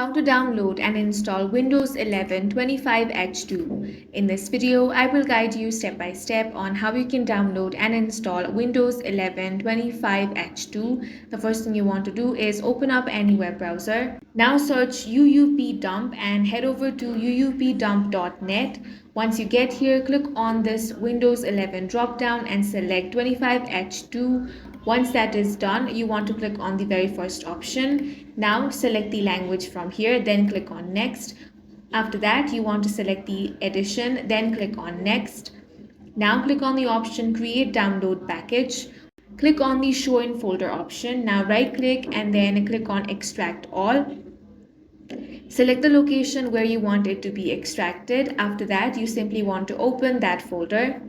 How to download and install Windows 11 25H2. In this video, I will guide you step by step on how you can download and install Windows 11 25H2. The first thing you want to do is open up any web browser. Now search UUPdump and head over to uupdump.net. Once you get here, click on this Windows 11 drop-down and select 25H2. Once that is done, you want to click on the very first option. Now select the language from here, then click on Next. After that, you want to select the edition, then click on Next. Now click on the option Create Download Package. Click on the Show in Folder option. Now right click and then click on Extract All. Select the location where you want it to be extracted. After that, you simply want to open that folder.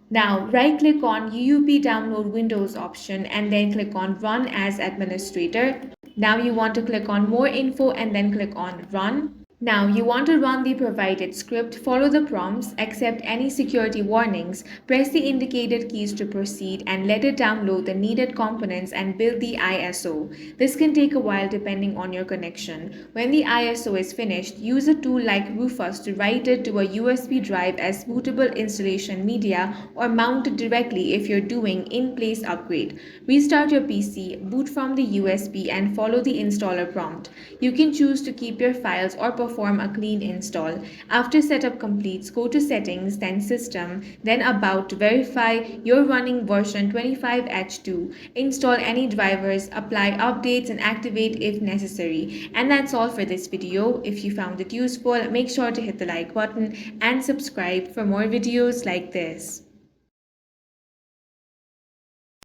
Now right click on UUP Download Windows option and then click on Run as Administrator. Now you want to click on More Info and then click on Run. Now you want to run the provided script, follow the prompts, accept any security warnings, press the indicated keys to proceed and let it download the needed components and build the ISO. This can take a while depending on your connection. When the ISO is finished, use a tool like Rufus to write it to a USB drive as bootable installation media or mount it directly if you're doing in-place upgrade. Restart your PC, boot from the USB and follow the installer prompt. You can choose to keep your files or perform a clean install. After setup completes, go to Settings, then System, then About to verify you're running version 25H2. Install any drivers, apply updates and activate if necessary. And that's all for this video. If you found it useful, make sure to hit the like button and subscribe for more videos like this.